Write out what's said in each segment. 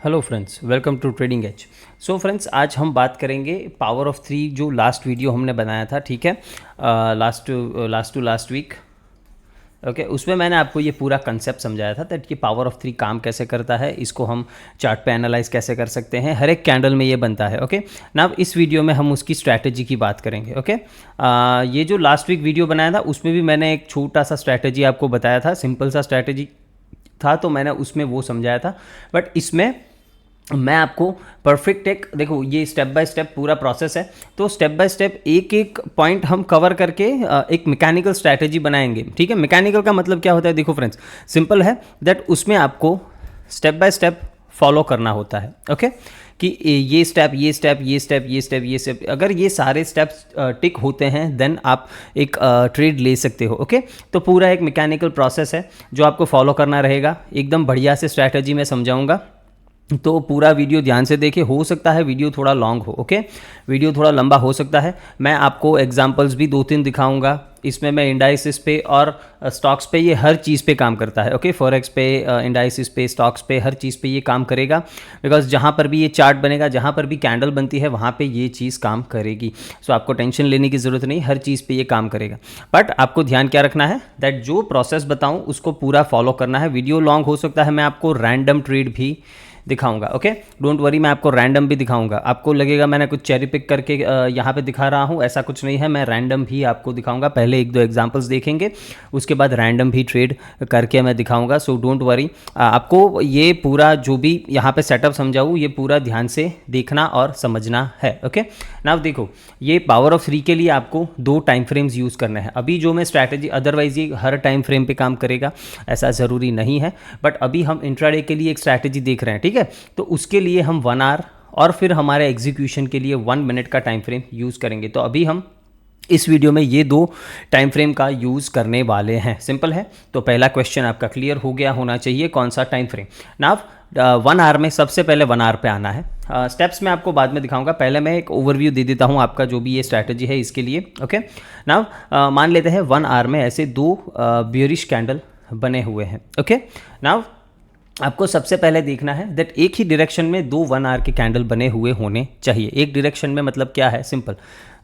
Hello friends, welcome to trading edge. So friends, आज हम बात करेंगे पावर ऑफ थ्री, जो लास्ट वीडियो हमने बनाया था, ठीक है, लास्ट वीक। ओके, उसमें मैंने आपको ये पूरा कंसेप्ट समझाया था दैट कि पावर ऑफ थ्री काम कैसे करता है, इसको हम चार्ट पे एनालाइज कैसे कर सकते हैं, हर एक कैंडल में ये बनता है। ओके, नाउ इस वीडियो में हम उसकी स्ट्रैटेजी की बात करेंगे। ओके, ये जो लास्ट वीक वीडियो बनाया था उसमें भी मैंने एक छोटा सा स्ट्रैटेजी आपको बताया था, सिंपल सा स्ट्रैटेजी था, तो मैंने उसमें वो समझाया था। बट इसमें मैं आपको परफेक्ट एक, देखो ये स्टेप बाय स्टेप पूरा प्रोसेस है, तो स्टेप बाय स्टेप एक एक पॉइंट हम कवर करके एक मैकेनिकल स्ट्रैटेजी बनाएंगे। ठीक है, मैकेनिकल का मतलब क्या होता है? देखो फ्रेंड्स, सिंपल है दैट उसमें आपको स्टेप बाय स्टेप फॉलो करना होता है। ओके, कि ये स्टेप ये स्टेप ये स्टेप ये स्टेप ये स्टेप, अगर ये सारे स्टेप्स टिक होते हैं देन आप एक ट्रेड ले सकते हो। ओके, तो पूरा एक मैकेनिकल प्रोसेस है जो आपको फॉलो करना रहेगा। एकदम बढ़िया से स्ट्रैटेजी मैं समझाऊंगा, तो पूरा वीडियो ध्यान से देखिए। हो सकता है वीडियो थोड़ा लॉन्ग हो, ओके, वीडियो थोड़ा लंबा हो सकता है। मैं आपको एग्जांपल्स भी 2-3 दिखाऊंगा। इसमें मैं इंडाइसिस पे और स्टॉक्स पे, ये हर चीज़ पे काम करता है। ओके, फॉरेक्स पे, इंडाइसिस पे, स्टॉक्स पे, हर चीज़ पे ये काम करेगा, बिकॉज जहाँ पर भी ये चार्ट बनेगा, जहाँ पर भी कैंडल बनती है, वहाँ पे ये चीज़ काम करेगी। सो आपको टेंशन लेने की ज़रूरत नहीं, हर चीज़ पे ये काम करेगा। बट आपको ध्यान क्या रखना है दैट जो प्रोसेस बताऊँ उसको पूरा फॉलो करना है। वीडियो लॉन्ग हो सकता है, मैं आपको रैंडम ट्रेड भी दिखाऊंगा। ओके, डोंट वरी, मैं आपको रैंडम भी दिखाऊंगा। आपको लगेगा मैंने कुछ चेरी पिक करके यहाँ पे दिखा रहा हूँ, ऐसा कुछ नहीं है। मैं रैंडम भी आपको दिखाऊंगा। पहले 1-2 एग्जांपल्स देखेंगे, उसके बाद रैंडम भी ट्रेड करके मैं दिखाऊंगा। सो डोंट वरी, आपको ये पूरा जो भी यहाँ पे सेटअप समझाऊँ, ये पूरा ध्यान से देखना और समझना है। ओके, नाउ देखो, ये पावर ऑफ 3 के लिए आपको 2 टाइम फ्रेम्स यूज़ करने हैं। अभी जो मैं स्ट्रैटेजी, अदरवाइज ये हर टाइम फ्रेम पे काम करेगा ऐसा ज़रूरी नहीं है, बट अभी हम इंट्राडे के लिए एक स्ट्रैटेजी देख रहे हैं। ठीक है, तो उसके लिए हम 1 आवर और फिर हमारे एग्जीक्यूशन के लिए 1 मिनट का टाइम फ्रेम यूज़ करेंगे। तो अभी हम इस वीडियो में ये 2 टाइम फ्रेम का यूज़ करने वाले हैं। सिंपल है, तो पहला क्वेश्चन आपका क्लियर हो गया होना चाहिए, कौन सा टाइम फ्रेम। नाउ 1 आवर में सबसे पहले 1 आवर पे आना है। स्टेप्स मैं आपको बाद में दिखाऊंगा, पहले मैं एक ओवरव्यू दे देता हूं आपका जो भी ये स्ट्रैटेजी है इसके लिए। ओके, नाउ मान लेते हैं 1 आवर में ऐसे 2 बियरिश कैंडल बने हुए हैं। ओके, नाउ आपको सबसे पहले देखना है दैट एक ही डायरेक्शन में 2 1 आवर के कैंडल बने हुए होने चाहिए। एक डायरेक्शन में मतलब क्या है? सिंपल,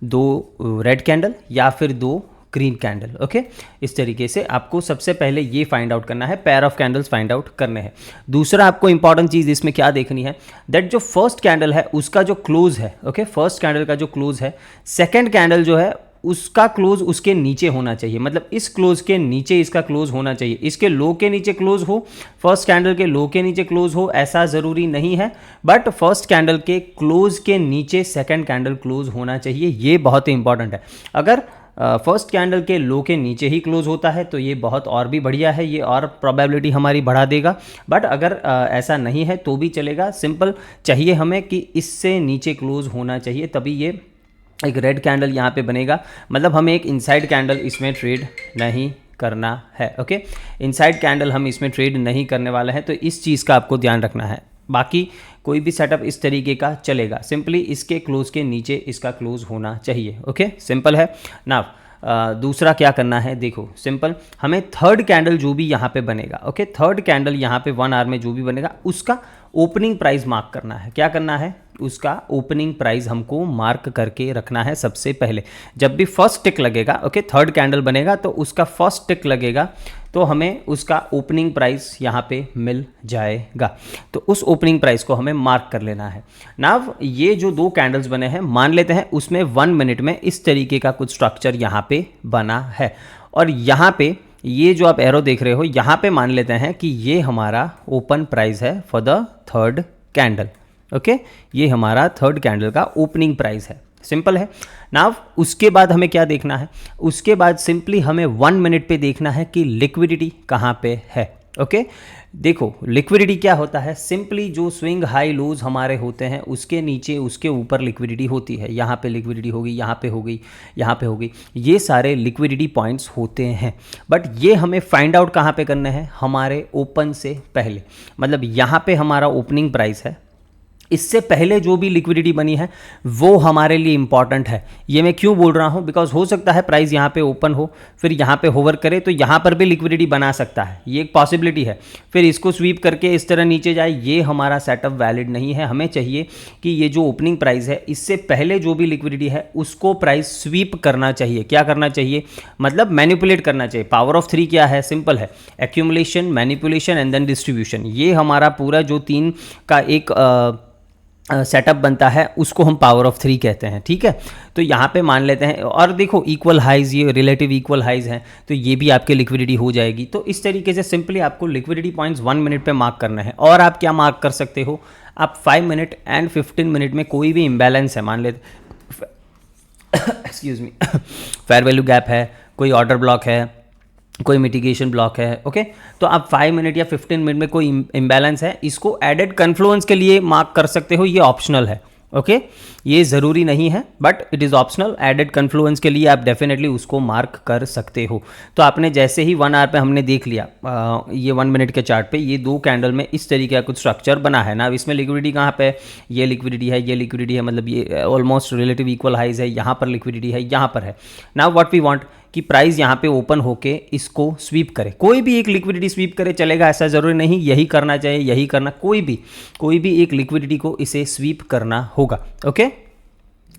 2 रेड कैंडल या फिर 2 ग्रीन कैंडल। ओके, इस तरीके से आपको सबसे पहले ये फाइंड आउट करना है, pair of candles find out करने हैं। दूसरा आपको इंपॉर्टेंट चीज़ इसमें क्या देखनी है दैट जो फर्स्ट कैंडल है उसका जो क्लोज है, ओके, फर्स्ट कैंडल का जो क्लोज है, सेकेंड कैंडल जो है उसका क्लोज उसके नीचे होना चाहिए। मतलब इस क्लोज के नीचे इसका क्लोज होना चाहिए। इसके लो के नीचे क्लोज हो, फर्स्ट कैंडल के लो के नीचे क्लोज हो, ऐसा ज़रूरी नहीं है, बट फर्स्ट कैंडल के क्लोज के नीचे सेकंड कैंडल क्लोज होना चाहिए। ये बहुत ही इंपॉर्टेंट है। अगर फर्स्ट कैंडल के लो के नीचे ही क्लोज होता है तो ये बहुत और भी बढ़िया है, ये और प्रोबेबिलिटी हमारी बढ़ा देगा। बट अगर ऐसा नहीं है तो भी चलेगा। सिंपल चाहिए हमें कि इससे नीचे क्लोज होना चाहिए, तभी ये एक रेड कैंडल यहाँ पे बनेगा। मतलब हमें एक इनसाइड कैंडल इसमें ट्रेड नहीं करना है। ओके, इनसाइड कैंडल हम इसमें ट्रेड नहीं करने वाले हैं, तो इस चीज़ का आपको ध्यान रखना है। बाकी कोई भी सेटअप इस तरीके का चलेगा, सिंपली इसके क्लोज के नीचे इसका क्लोज होना चाहिए। ओके, सिंपल है ना। दूसरा क्या करना है, देखो सिंपल, हमें थर्ड कैंडल जो भी यहाँ पे बनेगा, ओके, थर्ड कैंडल यहाँ पे 1 आवर में जो भी बनेगा उसका ओपनिंग प्राइस मार्क करना है। क्या करना है? उसका ओपनिंग प्राइस हमको मार्क करके रखना है सबसे पहले। जब भी फर्स्ट टिक लगेगा, ओके, थर्ड कैंडल बनेगा तो उसका फर्स्ट टिक लगेगा तो हमें उसका ओपनिंग प्राइस यहाँ पे मिल जाएगा। तो उस ओपनिंग प्राइस को हमें मार्क कर लेना है। नाउ ये जो 2 कैंडल्स बने हैं, मान लेते हैं उसमें 1 मिनट में इस तरीके का कुछ स्ट्रक्चर यहाँ पे बना है, और यहाँ पे ये जो आप एरो देख रहे हो, यहाँ पे मान लेते हैं कि ये हमारा ओपन प्राइस है for the third candle. Okay, ये हमारा थर्ड कैंडल का ओपनिंग प्राइस है। सिंपल है। नाउ उसके बाद हमें क्या देखना है? उसके बाद सिंपली हमें 1 मिनट पे देखना है कि लिक्विडिटी कहाँ पे है। ओके, देखो लिक्विडिटी क्या होता है? सिंपली जो स्विंग हाई लोज हमारे होते हैं उसके नीचे उसके ऊपर लिक्विडिटी होती है। यहाँ पे लिक्विडिटी होगी, यहाँ पे हो गई, यहाँ पे हो गई, ये सारे लिक्विडिटी पॉइंट्स होते हैं। बट ये हमें फाइंड आउट कहाँ पे करने हैं? हमारे ओपन से पहले। मतलब यहाँ पे हमारा ओपनिंग प्राइस है, इससे पहले जो भी लिक्विडिटी बनी है वो हमारे लिए इंपॉर्टेंट है। ये मैं क्यों बोल रहा हूँ, बिकॉज हो सकता है प्राइस यहाँ पे ओपन हो, फिर यहाँ पे होवर करे तो यहाँ पर भी लिक्विडिटी बना सकता है, ये एक पॉसिबिलिटी है, फिर इसको स्वीप करके इस तरह नीचे जाए, ये हमारा सेटअप वैलिड नहीं है। हमें चाहिए कि ये जो ओपनिंग प्राइस है इससे पहले जो भी लिक्विडिटी है उसको प्राइस स्वीप करना चाहिए। क्या करना चाहिए, मतलब मैनिपुलेट करना चाहिए। पावर ऑफ 3 क्या है, सिंपल है, accumulation, manipulation and then distribution. ये हमारा पूरा जो 3 का एक सेटअप बनता है उसको हम पावर ऑफ 3 कहते हैं, ठीक है। तो यहाँ पे मान लेते हैं, और देखो इक्वल हाइज, ये रिलेटिव इक्वल हाइज हैं, तो ये भी आपके लिक्विडिटी हो जाएगी। तो इस तरीके से सिंपली आपको लिक्विडिटी पॉइंट्स 1 मिनट पे मार्क करना है। और आप क्या मार्क कर सकते हो, आप 5 मिनट एंड 15 मिनट में कोई भी इम्बैलेंस है, मान लेते excuse me fair value gap है, कोई ऑर्डर ब्लॉक है, कोई मिटिगेशन ब्लॉक है, ओके, तो आप 5 मिनट या 15 मिनट में कोई इम्बैलेंस है, इसको एडेड कन्फ्लुएंस के लिए मार्क कर सकते हो। ये ऑप्शनल है, ओके, ये ज़रूरी नहीं है, but it is optional. Added confluence के लिए आप डेफिनेटली उसको मार्क कर सकते हो। तो आपने जैसे ही 1 आवर पे हमने देख लिया, ये 1 मिनट के चार्ट पे ये 2 कैंडल में इस तरीके का कुछ स्ट्रक्चर बना है ना। अब इसमें लिक्विडिटी कहाँ पे है, ये लिक्विडिटी है, ये लिक्विडिटी है, मतलब ये ऑलमोस्ट रिलेटिव इक्वल हाइज है, यहाँ पर लिक्विडिटी है, यहाँ पर है। नाउ व्हाट वी वांट कि प्राइस यहाँ पे ओपन होके इसको स्वीप करे, कोई भी एक लिक्विडिटी स्वीप करे चलेगा, ऐसा ज़रूरी नहीं यही करना चाहिए, यही करना, कोई भी एक लिक्विडिटी को इसे स्वीप करना होगा, ओके।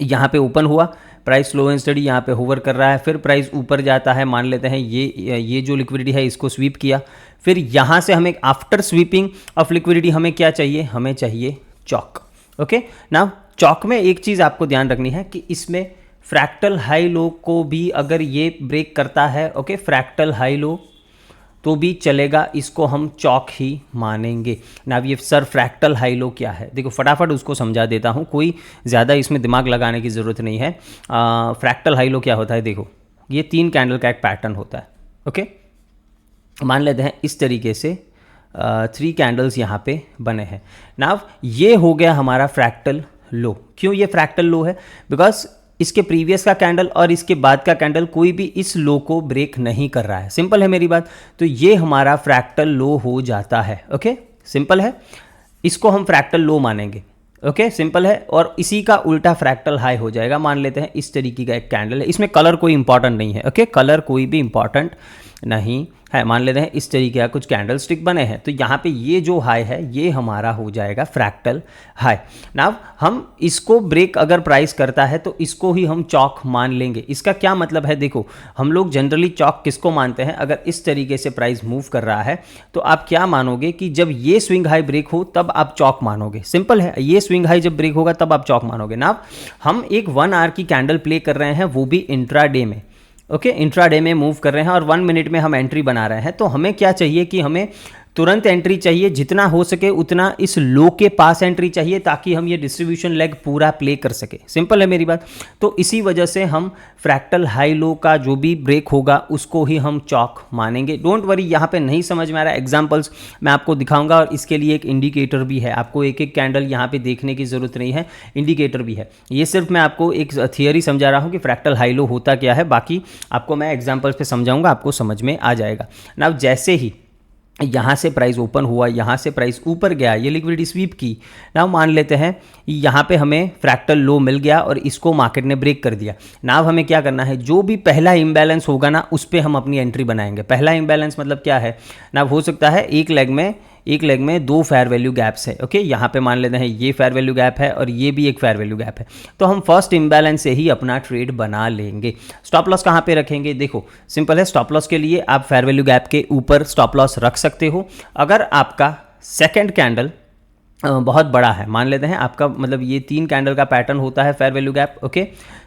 यहाँ पे ओपन हुआ, प्राइस स्लो एंड स्टडी यहाँ पे होवर कर रहा है, फिर प्राइस ऊपर जाता है, मान लेते हैं ये जो लिक्विडिटी है इसको स्वीप किया, फिर यहाँ से हमें आफ्टर स्वीपिंग ऑफ लिक्विडिटी हमें क्या चाहिए, हमें चाहिए चॉक, ओके। नाउ चॉक में एक चीज़ आपको ध्यान रखनी है कि इसमें फ्रैक्टल हाई लो को भी अगर ये ब्रेक करता है, ओके, फ्रैक्टल हाई लो तो भी चलेगा, इसको हम चॉक ही मानेंगे ना। ये सर फ्रैक्टल हाई लो क्या है, देखो फटाफट उसको समझा देता हूँ, कोई ज़्यादा इसमें दिमाग लगाने की ज़रूरत नहीं है। फ्रैक्टल हाई लो क्या होता है, देखो ये 3 कैंडल का एक पैटर्न होता है, ओके। मान लेते हैं इस तरीके से 3 कैंडल्स यहाँ पे बने हैं। नाउ ये हो गया हमारा फ्रैक्टल लो। क्यों ये फ्रैक्टल लो है, बिकॉज इसके प्रीवियस का कैंडल और इसके बाद का कैंडल कोई भी इस लो को ब्रेक नहीं कर रहा है, सिंपल है मेरी बात। तो ये हमारा फ्रैक्टल लो हो जाता है, ओके, सिंपल है, इसको हम फ्रैक्टल लो मानेंगे, ओके, सिंपल है। और इसी का उल्टा फ्रैक्टल हाई हो जाएगा, मान लेते हैं इस तरीके का एक कैंडल है, इसमें कलर कोई इंपॉर्टेंट नहीं है, ओके, कलर कोई भी इंपॉर्टेंट नहीं है। मान लेते हैं इस तरीके का कुछ कैंडल स्टिक बने हैं, तो यहाँ पे ये जो हाई है ये हमारा हो जाएगा फ्रैक्टल हाई। नाउ हम इसको ब्रेक अगर प्राइस करता है तो इसको ही हम चॉक मान लेंगे। इसका क्या मतलब है, देखो हम लोग जनरली चॉक किसको मानते हैं, अगर इस तरीके से प्राइस मूव कर रहा है तो आप क्या मानोगे कि जब ये स्विंग हाई ब्रेक हो तब आप चॉक मानोगे, सिंपल है, ये स्विंग हाई जब ब्रेक होगा तब आप चॉक मानोगे। नाउ हम एक 1 आवर की कैंडल प्ले कर रहे हैं, वो भी इंट्राडे में, ओके, इंट्राडे में मूव कर रहे हैं और 1 मिनट में हम एंट्री बना रहे हैं। तो हमें क्या चाहिए कि हमें तुरंत एंट्री चाहिए, जितना हो सके उतना इस लो के पास एंट्री चाहिए ताकि हम ये डिस्ट्रीब्यूशन लेग पूरा प्ले कर सके, सिंपल है मेरी बात। तो इसी वजह से हम फ्रैक्टल हाई लो का जो भी ब्रेक होगा उसको ही हम चॉक मानेंगे। डोंट वरी, यहाँ पे नहीं समझ में आ रहा, एग्जांपल्स मैं आपको दिखाऊंगा और इसके लिए एक इंडिकेटर भी है, आपको एक एक कैंडल यहाँ पे देखने की ज़रूरत नहीं है, इंडिकेटर भी है। ये सिर्फ मैं आपको एक थियरी समझा रहा हूँ कि फ्रैक्टल हाई लो होता क्या है, बाकी आपको मैं एग्जाम्पल्स पे समझाऊंगा, आपको समझ में आ जाएगा। नाउ जैसे ही यहाँ से प्राइस ओपन हुआ, यहाँ से प्राइस ऊपर गया, ये लिक्विडिटी स्वीप की, नाउ मान लेते हैं यहाँ पे हमें फ्रैक्टल लो मिल गया और इसको मार्केट ने ब्रेक कर दिया। नाउ हमें क्या करना है, जो भी पहला इम्बैलेंस होगा ना उस पर हम अपनी एंट्री बनाएंगे। पहला इम्बैलेंस मतलब क्या है, नाउ हो सकता है एक लेग में 2 फेयर वैल्यू गैप्स है, ओके, यहाँ पे मान लेते हैं ये फेयर वैल्यू गैप है और ये भी एक फेयर वैल्यू गैप है, तो हम फर्स्ट इम्बैलेंस से ही अपना ट्रेड बना लेंगे। स्टॉप लॉस कहाँ पे रखेंगे, देखो सिंपल है, स्टॉप लॉस के लिए आप फेयर वैल्यू गैप के ऊपर स्टॉप लॉस रख सकते हो। अगर आपका सेकंड कैंडल बहुत बड़ा है, मान लेते हैं आपका मतलब ये 3 कैंडल का पैटर्न होता है फेयर वैल्यू गैप, ओके,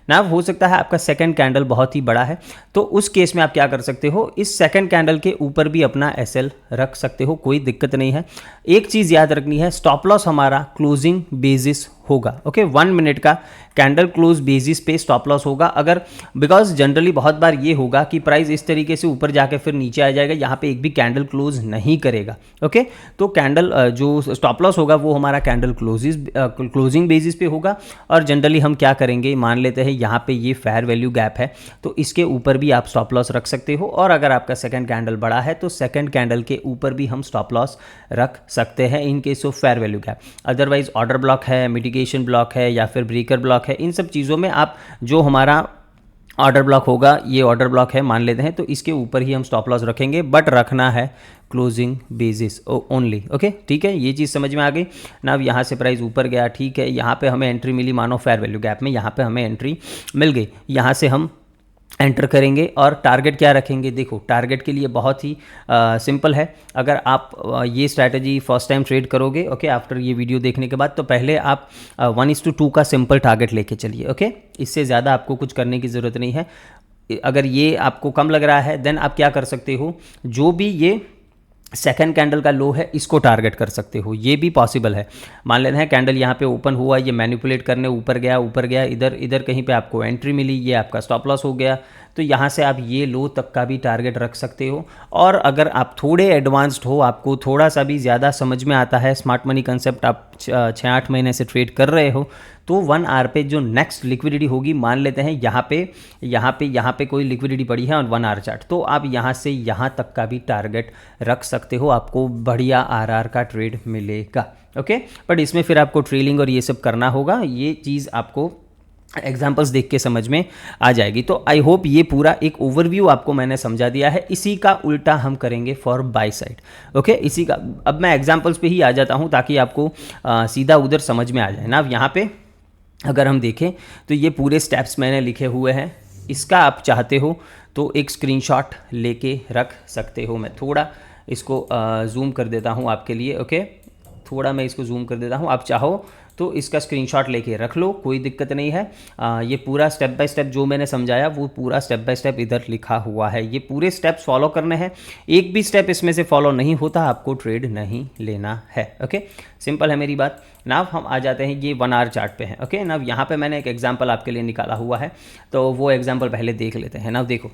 ना हो सकता है आपका सेकंड कैंडल बहुत ही बड़ा है, तो उस केस में आप क्या कर सकते हो, इस सेकंड कैंडल के ऊपर भी अपना एसएल रख सकते हो, कोई दिक्कत नहीं है। एक चीज़ याद रखनी है, स्टॉप लॉस हमारा क्लोजिंग बेसिस होगा। ओके, 1 मिनट का कैंडल क्लोज बेसिस पे स्टॉप लॉस होगा। अगर बिकॉज जनरली बहुत बार ये होगा कि प्राइस इस तरीके से ऊपर जाके फिर नीचे आ जाएगा, यहाँ पे एक भी कैंडल क्लोज नहीं करेगा। ओके, तो कैंडल जो स्टॉप लॉस होगा वो हमारा कैंडल क्लोजिंग बेसिस पे होगा। और जनरली हम क्या करेंगे, मान लेते हैं यहाँ पे ये फेयर वैल्यू गैप है तो इसके ऊपर भी आप स्टॉप लॉस रख सकते हो, और अगर आपका सेकंड कैंडल बड़ा है तो सेकंड कैंडल के ऊपर भी हम स्टॉप लॉस रख सकते हैं in case of fair value gap. Otherwise order block है, मिटिगेशन ब्लॉक है या फिर ब्रेकर ब्लॉक है, इन सब चीज़ों में आप जो हमारा ऑर्डर ब्लॉक होगा, ये ऑर्डर ब्लॉक है मान लेते हैं, तो इसके ऊपर ही हम स्टॉप लॉस रखेंगे, बट रखना है क्लोजिंग बेसिस ओनली। ओके, ठीक है, ये चीज़ समझ में आ गई ना। अब यहाँ से प्राइस ऊपर गया, ठीक है, यहाँ पे हमें एंट्री मिली, मानो फेयर वैल्यू गैप में यहाँ पे हमें एंट्री मिल गई, यहाँ से हम एंटर करेंगे और टारगेट क्या रखेंगे। देखो, टारगेट के लिए बहुत ही सिंपल है। अगर आप ये स्ट्रैटेजी फर्स्ट टाइम ट्रेड करोगे, ओके, आफ्टर ये वीडियो देखने के बाद, तो पहले आप 1:2 का सिंपल टारगेट लेके चलिए। ओके, इससे ज़्यादा आपको कुछ करने की ज़रूरत नहीं है। अगर ये आपको कम लग रहा है देन आप क्या कर सकते हो, जो भी ये सेकंड कैंडल का लो है इसको टारगेट कर सकते हो, ये भी पॉसिबल है। मान लेते हैं कैंडल यहाँ पे ओपन हुआ, ये मैनिपुलेट करने ऊपर गया, इधर कहीं पे आपको एंट्री मिली, ये आपका स्टॉप लॉस हो गया, तो यहाँ से आप ये लो तक का भी टारगेट रख सकते हो। और अगर आप थोड़े एडवांस्ड हो, आपको थोड़ा सा भी ज़्यादा समझ में आता है, स्मार्ट मनी कंसेप्ट आप 6-8 महीने से ट्रेड कर रहे हो, तो 1 आवर पे जो नेक्स्ट लिक्विडिटी होगी, मान लेते हैं यहाँ पे कोई लिक्विडिटी पड़ी है और 1 आवर चार्ट, तो आप यहाँ से यहाँ तक का भी टारगेट रख सकते हो, आपको बढ़िया आरआर का ट्रेड मिलेगा। ओके, बट इसमें फिर आपको ट्रेलिंग और ये सब करना होगा, ये चीज़ आपको एग्जाम्पल्स देख के समझ में आ जाएगी। तो आई होप ये पूरा एक ओवरव्यू आपको मैंने समझा दिया है। इसी का उल्टा हम करेंगे फॉर बाय साइड। ओके, इसी का अब मैं एग्जाम्पल्स पे ही आ जाता हूँ ताकि आपको सीधा उधर समझ में आ जाए ना। अब यहाँ पे अगर हम देखें तो ये पूरे स्टेप्स मैंने लिखे हुए हैं, इसका आप चाहते हो तो एक स्क्रीनशॉट लेके रख सकते हो। मैं थोड़ा इसको जूम कर देता हूँ आपके लिए। ओके, थोड़ा मैं इसको जूम कर देता हूँ, आप चाहो तो इसका स्क्रीनशॉट लेके रख लो, कोई दिक्कत नहीं है। ये पूरा स्टेप बाय स्टेप जो मैंने समझाया वो पूरा स्टेप बाय स्टेप इधर लिखा हुआ है, ये पूरे स्टेप्स फॉलो करने हैं। एक भी स्टेप इसमें से फॉलो नहीं होता आपको ट्रेड नहीं लेना है। ओके, सिंपल है मेरी बात। नाव हम आ जाते हैं, ये 1 आवर चार्ट पे है। ओके, नाव यहाँ पे मैंने एक एग्जाम्पल आपके लिए निकाला हुआ है, तो वो एग्जाम्पल पहले देख लेते हैं। नाव देखो,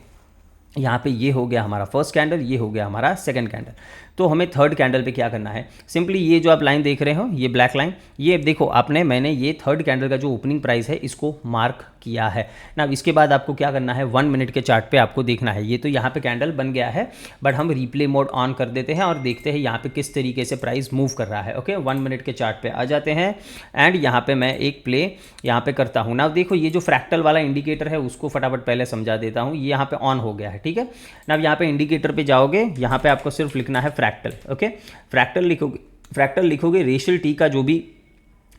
यहाँ पे ये हो गया हमारा फर्स्ट कैंडल, ये हो गया हमारा सेकंड कैंडल। तो हमें थर्ड कैंडल पे क्या करना है, सिंपली ये जो आप लाइन देख रहे हो, ये ब्लैक लाइन, ये देखो मैंने ये थर्ड कैंडल का जो ओपनिंग प्राइस है इसको मार्क किया है ना। इसके बाद आपको क्या करना है, 1 मिनट के चार्ट पे आपको देखना है। ये तो यहाँ पे कैंडल बन गया है, बट हम रिप्ले मोड ऑन कर देते हैं और देखते हैं यहाँ पे किस तरीके से प्राइस मूव कर रहा है। ओके, 1 मिनट के चार्ट पे आ जाते हैं एंड यहाँ पे मैं एक प्ले यहाँ पे करता हूँ ना। देखो, ये जो फ्रैक्टल वाला इंडिकेटर है उसको फटाफट पहले समझा देता हूँ। ये यहाँ पे ऑन हो गया है, ठीक है ना। अब यहाँ पे इंडिकेटर पे जाओगे, यहाँ पे आपको सिर्फ लिखना है फ्रैक्टल। ओके, फ्रैक्टल लिखोगे, रेशियल टी का जो भी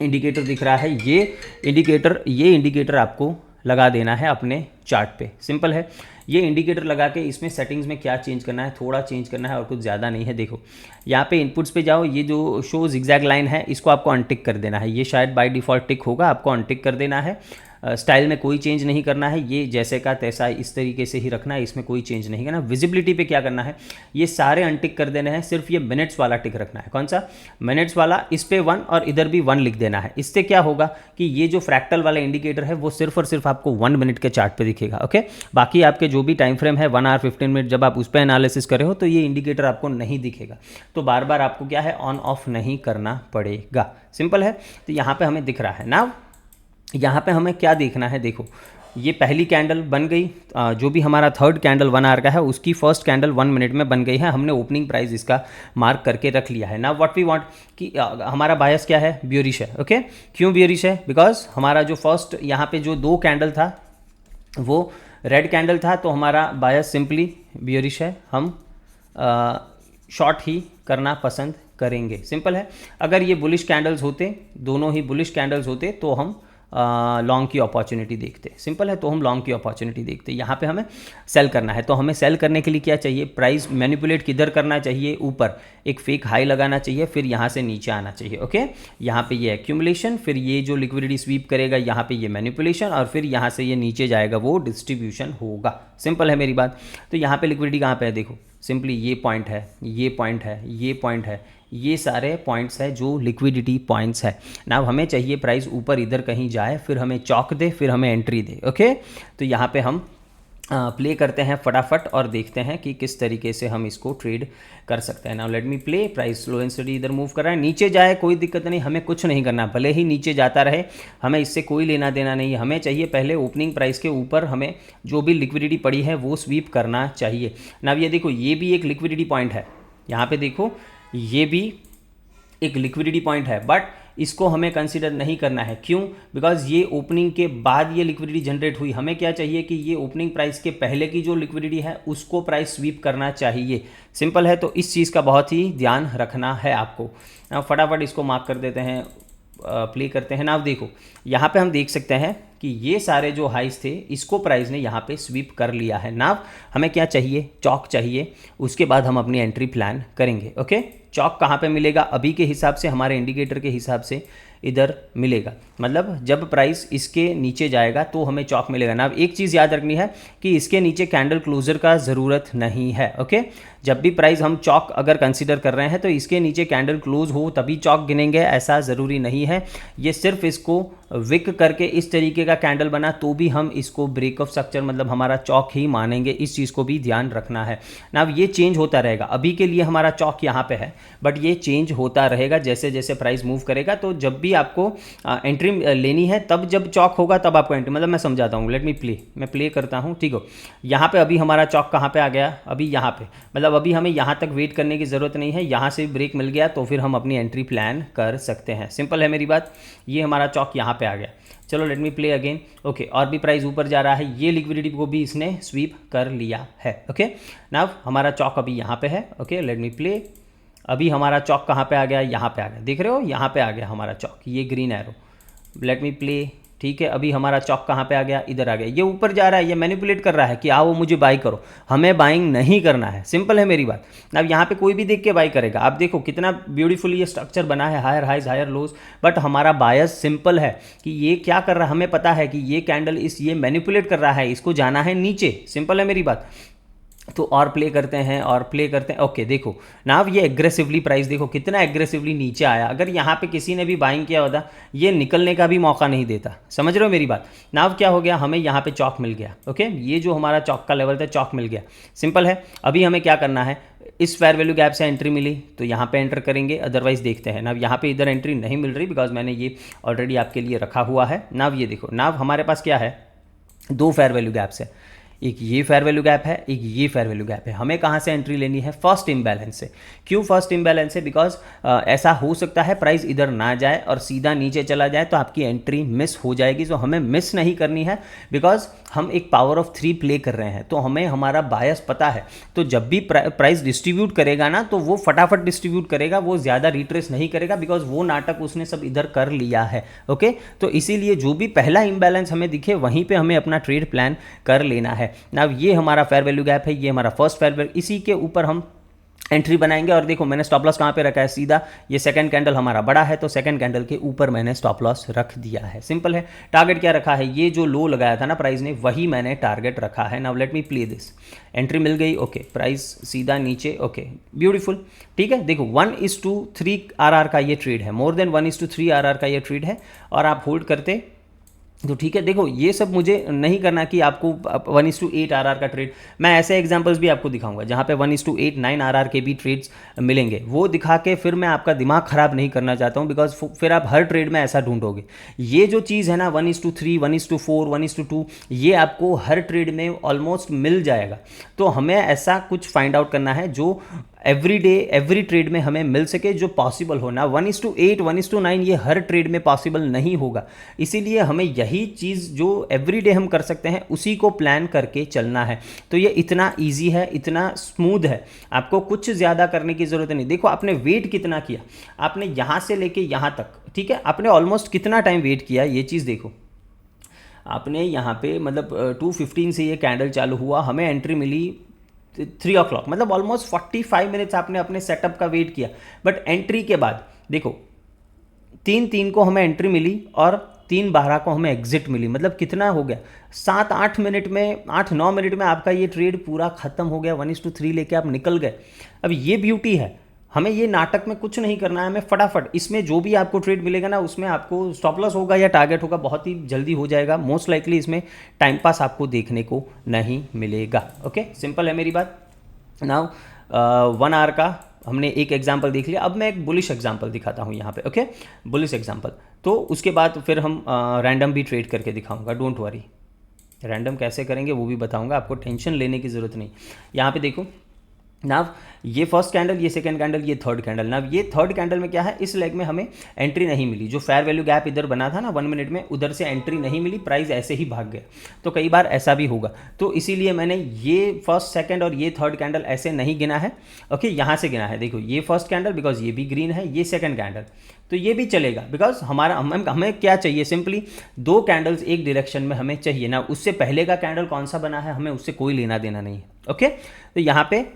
इंडिकेटर दिख रहा है ये इंडिकेटर आपको लगा देना है अपने चार्ट पे। सिंपल है, ये इंडिकेटर लगा के इसमें सेटिंग्स में क्या चेंज करना है, थोड़ा चेंज करना है और कुछ ज़्यादा नहीं है। देखो, यहाँ पे इनपुट्स पे जाओ, ये जो शो जिगजैग लाइन है इसको आपको अनटिक कर देना है। ये शायद बाय डिफ़ॉल्ट टिक होगा, आपको अनटिक कर देना है। स्टाइल में कोई चेंज नहीं करना है, ये जैसे का तैसा इस तरीके से ही रखना है, इसमें कोई चेंज नहीं करना। विजिबिलिटी पे क्या करना है, ये सारे अनटिक कर देने हैं, सिर्फ ये मिनट्स वाला टिक रखना है। कौन सा, मिनट्स वाला, इस पे 1 और इधर भी 1 लिख देना है। इससे क्या होगा कि ये जो फ्रैक्टल वाला इंडिकेटर है वो सिर्फ और सिर्फ आपको 1 मिनट के चार्ट पे दिखेगा। ओके, बाकी आपके जो भी टाइम फ्रेम है 1 आवर 15 मिनट, जब आप उस पर एनालिसिस कर रहे हो तो ये इंडिकेटर आपको नहीं दिखेगा, तो बार बार आपको क्या है, ऑन ऑफ नहीं करना पड़ेगा। सिंपल है, तो यहाँ पे हमें दिख रहा है ना। यहाँ पे हमें क्या देखना है, देखो ये पहली कैंडल बन गई, जो भी हमारा थर्ड कैंडल 1 आवर का है उसकी फर्स्ट कैंडल 1 मिनट में बन गई है। हमने ओपनिंग प्राइस इसका मार्क करके रख लिया है ना। व्हाट वी वांट कि हमारा बायस क्या है, बियरिश है। ओके, क्यों बियरिश है, बिकॉज हमारा जो फर्स्ट यहाँ पे जो 2 कैंडल था वो रेड कैंडल था, तो हमारा बायस सिंपली बियरिश है, हम शॉर्ट ही करना पसंद करेंगे। सिंपल है, अगर ये बुलिश कैंडल्स होते, दोनों ही बुलिश कैंडल्स होते तो हम लॉन्ग की अपॉर्चुनिटी देखते। सिंपल है, तो हम लॉन्ग की अपॉर्चुनिटी देखते। यहाँ पे हमें सेल करना है, तो हमें सेल करने के लिए क्या चाहिए, प्राइस मैनिपुलेट किधर करना चाहिए, ऊपर एक फेक हाई लगाना चाहिए, फिर यहाँ से नीचे आना चाहिए। ओके, यहाँ पे ये एक्यूमुलेशन, फिर ये जो लिक्विडिटी स्वीप करेगा यहाँ पे ये मैनिपुलेशन, और फिर यहाँ से ये नीचे जाएगा वो डिस्ट्रीब्यूशन होगा। सिंपल है मेरी बात। तो यहाँ पे लिक्विडिटी कहाँ पे है, देखो सिंपली ये पॉइंट है, ये पॉइंट है, ये पॉइंट है, ये सारे पॉइंट्स है जो लिक्विडिटी पॉइंट्स है ना। हमें चाहिए प्राइस ऊपर इधर कहीं जाए, फिर हमें चौक दे, फिर हमें एंट्री दे। ओके, तो यहाँ पे हम प्ले करते हैं फटाफट और देखते हैं कि किस तरीके से हम इसको ट्रेड कर सकते हैं। Now let me play. Price slow and study इधर मूव कर रहा है, नीचे जाए कोई दिक्कत नहीं, हमें कुछ नहीं करना, भले ही नीचे जाता रहे, हमें इससे कोई लेना देना नहीं है। हमें चाहिए पहले ओपनिंग प्राइस के ऊपर हमें जो भी लिक्विडिटी पड़ी है वो स्वीप करना चाहिए। नाउ ये देखो, ये भी एक लिक्विडिटी पॉइंट है, यहाँ पे देखो ये भी एक लिक्विडिटी पॉइंट है, बट इसको हमें कंसीडर नहीं करना है। क्यों? बिकॉज ये ओपनिंग के बाद ये लिक्विडिटी जनरेट हुई। हमें क्या चाहिए कि ये ओपनिंग प्राइस के पहले की जो लिक्विडिटी है उसको प्राइस स्वीप करना चाहिए। सिंपल है, तो इस चीज़ का बहुत ही ध्यान रखना है आपको। फटाफट इसको मार्क कर देते हैं, प्ले करते हैं। नाउ देखो, यहाँ पे हम देख सकते हैं कि ये सारे जो हाइस थे इसको प्राइस ने यहाँ पे स्वीप कर लिया है। नाउ हमें क्या चाहिए? चौक चाहिए, उसके बाद हम अपनी एंट्री प्लान करेंगे। ओके, चौक कहाँ पे मिलेगा? अभी के हिसाब से, हमारे इंडिकेटर के हिसाब से इधर मिलेगा, मतलब जब प्राइस इसके नीचे जाएगा तो हमें चौक मिलेगा। ना एक चीज़ याद रखनी है कि इसके नीचे कैंडल क्लोजर का ज़रूरत नहीं है। ओके, जब भी प्राइस हम चौक अगर कंसीडर कर रहे हैं तो इसके नीचे कैंडल क्लोज हो तभी चौक गिनेंगे, ऐसा ज़रूरी नहीं है। ये सिर्फ इसको विक करके इस तरीके का कैंडल बना तो भी हम इसको ब्रेक ऑफ स्ट्रक्चर, मतलब हमारा चौक ही मानेंगे। इस चीज़ को भी ध्यान रखना है ना। ये चेंज होता रहेगा, अभी के लिए हमारा चौक यहाँ पे है, बट ये चेंज होता रहेगा जैसे जैसे प्राइस मूव करेगा। तो जब भी आपको एंट्री लेनी है, तब जब चौक होगा तब आपको एंट्री, मतलब मैं समझाता हूँ। लेट मी प्ले, मैं प्ले करता हूँ, ठीक हो। यहाँ पे अभी हमारा चौक कहाँ पे आ गया? अभी यहाँ पे, मतलब अभी हमें यहाँ तक वेट करने की ज़रूरत नहीं है, यहाँ से ब्रेक मिल गया तो फिर हम अपनी एंट्री प्लान कर सकते हैं। सिंपल है मेरी बात। ये हमारा चौक यहाँ पे आ गया। चलो late me play again. Okay, और भी प्राइस ऊपर जा रहा है, ये लिक्विडिटी को भी इसने स्वीप कर लिया है। ओके, नाउ हमारा चौक अभी यहाँ पे है। Okay, late me play. अभी हमारा चौक कहाँ पे आ गया? यहाँ पे आ गया, देख रहे हो, यहाँ पे आ गया हमारा चौक, ये green arrow. Late me play, ठीक है। अभी हमारा चौक कहाँ पे आ गया? इधर आ गया। ये ऊपर जा रहा है, ये मैनिपुलेट कर रहा है कि आओ मुझे बाई करो, हमें बाइंग नहीं करना है। सिंपल है मेरी बात। अब यहाँ पे कोई भी देख के बाई करेगा। आप देखो कितना ब्यूटीफुल ये स्ट्रक्चर बना है, higher highs higher lows, but हमारा बायस सिंपल है कि ये क्या कर रहा है, हमें पता है कि ये कैंडल ये मैनिपुलेट कर रहा है, इसको जाना है नीचे। सिंपल है मेरी बात। तो और प्ले करते हैं और प्ले करते हैं। ओके, देखो नाव ये एग्रेसिवली प्राइस देखो कितना एग्रेसिवली नीचे आया। अगर यहाँ पे किसी ने भी बाइंग किया होता, ये निकलने का भी मौका नहीं देता। समझ रहे हो मेरी बात? नाव क्या हो गया, हमें यहाँ पे चौक मिल गया। ओके, ये जो हमारा चौक का लेवल था, चौक मिल गया। सिंपल है। अभी हमें क्या करना है, इस फेयर वैल्यू गैप से एंट्री मिली तो यहाँ पे एंटर करेंगे, अदरवाइज देखते हैं। नाव यहाँ पे इधर एंट्री नहीं मिल रही बिकॉज मैंने ये ऑलरेडी आपके लिए रखा हुआ है। नाव ये देखो, नाव हमारे पास क्या है, दो फेयर वैल्यू गैप्स है, एक ये फेयर वैल्यू गैप है, एक ये फेयर वैल्यू गैप है। हमें कहाँ से एंट्री लेनी है? फर्स्ट इम्बैलेंस से। क्यों फर्स्ट इम्बैलेंस से? बिकॉज ऐसा हो सकता है प्राइस इधर ना जाए और सीधा नीचे चला जाए तो आपकी एंट्री मिस हो जाएगी। तो हमें मिस नहीं करनी है बिकॉज हम एक पावर ऑफ 3 प्ले कर रहे हैं, तो हमें हमारा बायस पता है। तो जब भी प्राइस डिस्ट्रीब्यूट करेगा ना, तो वो फटाफट डिस्ट्रीब्यूट करेगा, वो ज़्यादा रिट्रेस नहीं करेगा बिकॉज वो नाटक उसने सब इधर कर लिया है। ओके, तो इसीलिए जो भी पहला इम्बैलेंस हमें दिखे वहीं पर हमें अपना ट्रेड प्लान कर लेना है। ना ये हमारा फेयर वैल्यू गैप है, ये हमारा फर्स्ट फेयर वैल्यू, इसी के ऊपर हम एंट्री बनाएंगे। और देखो मैंने स्टॉप लॉस कहाँ पे रखा है, सीधा ये सेकंड कैंडल हमारा बड़ा है तो सेकंड कैंडल के ऊपर मैंने स्टॉप लॉस रख दिया है। सिंपल है। टारगेट क्या रखा है, ये जो लो लगाया था ना प्राइस ने, वही मैंने टारगेट रखा है। Now let me play this. Entry मिल गई। ओके, प्राइस सीधा नीचे। Okay, beautiful. ठीक है, देखो 1:3 RR का ये ट्रेड है, मोर देन 1:3 RR का ये ट्रेड है, और आप होल्ड करते तो ठीक है। देखो ये सब मुझे नहीं करना कि आपको 1:8 RR का ट्रेड, मैं ऐसे एग्जांपल्स भी आपको दिखाऊंगा जहाँ पे 1:8 9 RR के भी ट्रेड्स मिलेंगे, वो दिखा के फिर मैं आपका दिमाग ख़राब नहीं करना चाहता हूँ बिकॉज फिर आप हर ट्रेड में ऐसा ढूंढोगे। ये जो चीज़ है ना 1:3 1:4 1:2, ये आपको हर ट्रेड में ऑलमोस्ट मिल जाएगा। तो हमें ऐसा कुछ फाइंड आउट करना है जो एवरी डे एवरी ट्रेड में हमें मिल सके, जो पॉसिबल हो ना। 1:8 1:9 ये हर ट्रेड में पॉसिबल नहीं होगा, इसीलिए हमें यही चीज़ जो एवरी डे हम कर सकते हैं उसी को प्लान करके चलना है। तो ये इतना इजी है, इतना स्मूथ है, आपको कुछ ज़्यादा करने की ज़रूरत नहीं। देखो आपने वेट कितना किया, आपने यहाँ से लेके यहाँ तक, ठीक है, आपने ऑलमोस्ट कितना टाइम वेट किया, ये चीज़ देखो। आपने यहाँ पे मतलब 2:15 से ये कैंडल चालू हुआ, हमें एंट्री मिली 3 o'clock, मतलब ऑलमोस्ट 45 मिनट्स आपने अपने सेटअप का वेट किया। बट एंट्री के बाद देखो 3:03 को हमें एंट्री मिली और 3:12 को हमें एग्जिट मिली, मतलब कितना हो गया, 7-8 मिनट में, 8-9 मिनट में आपका ये ट्रेड पूरा खत्म हो गया। 1:3 लेके आप निकल गए। अब ये ब्यूटी है, हमें ये नाटक में कुछ नहीं करना है, हमें फटाफट इसमें जो भी आपको ट्रेड मिलेगा ना उसमें आपको स्टॉप लॉस होगा या टारगेट होगा बहुत ही जल्दी हो जाएगा। मोस्ट लाइकली इसमें टाइम पास आपको देखने को नहीं मिलेगा। ओके, सिंपल है मेरी बात। नाउ 1 आवर का हमने एक एग्जाम्पल देख लिया, अब मैं एक बुलिश एग्जाम्पल दिखाता हूँ यहाँ पे। ओके, बुलिश एग्जाम्पल, तो उसके बाद फिर हम रैंडम भी ट्रेड करके दिखाऊंगा, डोंट वरी। रैंडम कैसे करेंगे वो भी बताऊंगा, आपको टेंशन लेने की ज़रूरत नहीं। यहाँ पे देखो नाव, ये फर्स्ट कैंडल, ये सेकंड कैंडल, ये थर्ड कैंडल। नाव ये थर्ड कैंडल में क्या है, इस लेग में हमें एंट्री नहीं मिली। जो फेयर वैल्यू गैप इधर बना था ना 1 मिनट में, उधर से एंट्री नहीं मिली, प्राइस ऐसे ही भाग गया। तो कई बार ऐसा भी होगा, तो इसीलिए मैंने ये फर्स्ट सेकंड और ये थर्ड कैंडल ऐसे नहीं गिना है। ओके, यहाँ से गिना है। देखो ये फर्स्ट कैंडल बिकॉज ये भी ग्रीन है, ये सेकंड कैंडल, तो ये भी चलेगा बिकॉज हमें क्या चाहिए, सिंपली 2 कैंडल्स एक डायरेक्शन में हमें चाहिए ना। उससे पहले का कैंडल कौन सा बना है हमें उससे कोई लेना देना नहीं है। ओके, तो यहाँ पे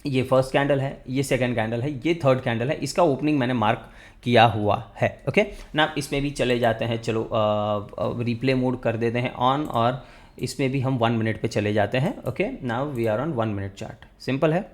ये फर्स्ट कैंडल है, ये सेकंड कैंडल है, ये थर्ड कैंडल है, इसका ओपनिंग मैंने मार्क किया हुआ है। ओके ना, इसमें भी चले जाते हैं, चलो रिप्ले मोड कर देते हैं ऑन, और इसमें भी हम 1 मिनट पे चले जाते हैं। Okay, now we are on 1 minute chart, simple है।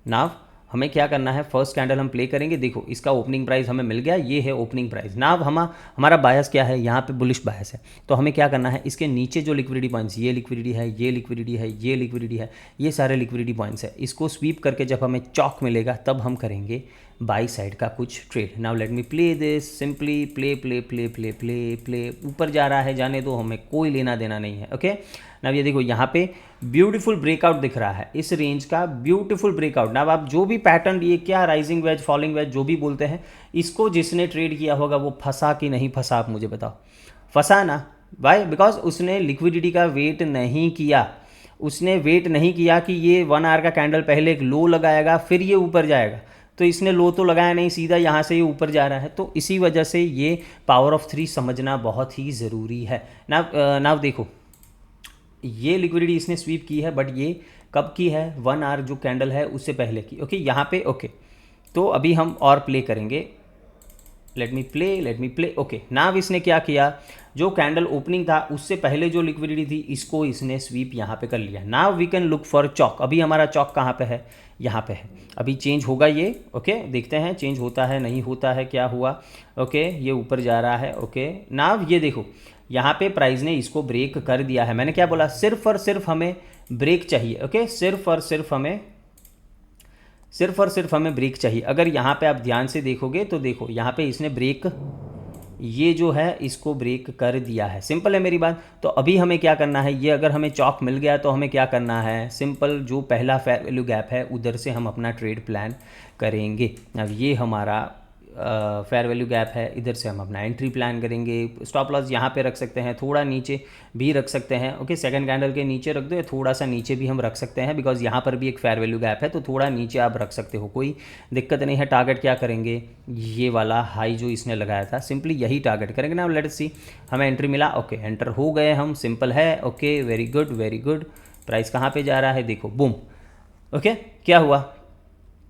नाउ हमें क्या करना है, फर्स्ट कैंडल हम प्ले करेंगे। देखो इसका ओपनिंग प्राइस हमें मिल गया, ये है ओपनिंग प्राइस। नाउ हमारा बायस क्या है, यहाँ पे बुलिश बायस है, तो हमें क्या करना है, इसके नीचे जो लिक्विडिटी पॉइंट्स, ये लिक्विडिटी है, ये लिक्विडिटी है, ये लिक्विडिटी है, ये सारे लिक्विडिटी पॉइंट्स है, इसको स्वीप करके जब हमें चौक मिलेगा तब हम करेंगे बाई साइड का कुछ trade. Now let me play this simply, play play play play play play. ऊपर जा रहा है जाने दो, हमें कोई लेना देना नहीं है। ओके, नाउ ये देखो यहाँ पे ब्यूटीफुल ब्रेकआउट दिख रहा है, इस रेंज का ब्यूटीफुल ब्रेकआउट। नाउ आप जो भी पैटर्न, ये क्या राइजिंग वेज, फॉलिंग वेज, जो भी बोलते हैं, इसको जिसने ट्रेड किया होगा वो फंसा कि नहीं फंसा, आप मुझे बताओ। फंसा ना, वाई? बिकॉज उसने लिक्विडिटी का वेट नहीं किया, उसने वेट नहीं किया कि ये 1 आवर का कैंडल पहले एक लो लगाएगा फिर ये ऊपर जाएगा, तो इसने लो तो लगाया नहीं, सीधा यहाँ से ये ऊपर जा रहा है। तो इसी वजह से ये पावर ऑफ 3 समझना बहुत ही ज़रूरी है। नाव देखो, ये लिक्विडिटी इसने स्वीप की है, बट ये कब की है, 1 आवर जो कैंडल है उससे पहले की। ओके, यहाँ पे ओके, तो अभी हम और प्ले करेंगे, लेट मी प्ले। ओके, नाव इसने क्या किया, जो कैंडल ओपनिंग था उससे पहले जो लिक्विडिटी थी इसको इसने स्वीप यहाँ पे कर लिया। Now we can look for chalk. अभी हमारा चॉक कहाँ पे है, यहाँ पे है। अभी चेंज होगा ये। ओके, देखते हैं चेंज होता है नहीं होता है, क्या हुआ। ओके, ये ऊपर जा रहा है। ओके, नाव ये देखो यहाँ पे प्राइस ने इसको ब्रेक कर दिया है। मैंने क्या बोला, सिर्फ और सिर्फ हमें ब्रेक चाहिए। ओके, सिर्फ और सिर्फ हमें ब्रेक चाहिए। अगर यहाँ पे आप ध्यान से देखोगे तो देखो यहाँ पे इसने ब्रेक, ये जो है इसको ब्रेक कर दिया है। सिंपल है मेरी बात। तो अभी हमें क्या करना है, ये अगर हमें चॉक मिल गया तो हमें क्या करना है, सिंपल जो पहला फेयर वैल्यू गैप है उधर से हम अपना ट्रेड प्लान करेंगे। अब ये हमारा फेयर वैल्यू गैप है, इधर से हम अपना एंट्री प्लान करेंगे। स्टॉप लॉस यहाँ पे रख सकते हैं, थोड़ा नीचे भी रख सकते हैं। ओके, सेकंड कैंडल के नीचे रख दो, या थोड़ा सा नीचे भी हम रख सकते हैं, बिकॉज यहाँ पर भी एक फेयर वैल्यू गैप है, तो थोड़ा नीचे आप रख सकते हो, कोई दिक्कत नहीं है। टारगेट क्या करेंगे, ये वाला हाई जो इसने लगाया था, सिंपली यही टारगेट करेंगे ना। लेट्स सी, हमें एंट्री मिला। ओके, एंटर हो गए हम, सिंपल है। Okay, very good very good. Price कहाँ पे जा रहा है, देखो, बूम। ओके, क्या हुआ,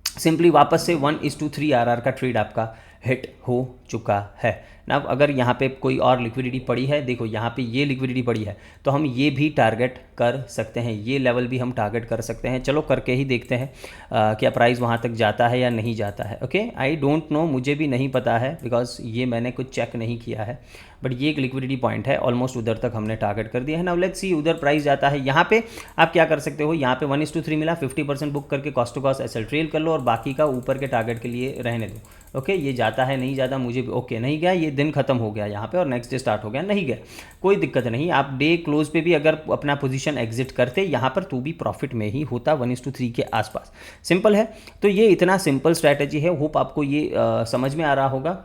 सिंपली वापस से 1:3 आरआर का ट्रेड आपका हिट हो चुका है ना। अगर यहाँ पे कोई और लिक्विडिटी पड़ी है, देखो यहाँ पे ये लिक्विडिटी पड़ी है, तो हम ये भी टारगेट कर सकते हैं, ये लेवल भी हम टारगेट कर सकते हैं। चलो करके ही देखते हैं क्या प्राइस वहाँ तक जाता है या नहीं जाता है। ओके, आई डोंट नो, मुझे भी नहीं पता है, बिकॉज ये मैंने कुछ चेक नहीं किया है, बट ये एक लिक्विडिटी पॉइंट है, ऑलमोस्ट उधर तक हमने टारगेट कर दिया है। नाउ लेट्स सी उधर प्राइस जाता है। यहाँ पे आप क्या कर सकते हो, यहाँ पे 1:3 मिला, 50% बुक करके cost to cost SL trail कर लो, और बाकी का ऊपर के टारगेट के लिए रहने दो। ओके, ये जाता है नहीं जाता मुझे, ओके नहीं गया, ये दिन खत्म हो गया यहाँ पे और नेक्स्ट डे स्टार्ट हो गया, नहीं गया, कोई दिक्कत नहीं। आप डे क्लोज पे भी अगर अपना पोजीशन एग्जिट करते, यहाँ पर तो भी प्रॉफिट में ही होता 1:3 के आसपास। सिंपल है। तो ये इतना सिंपल स्ट्रैटेजी है, होप आपको ये समझ में आ रहा होगा।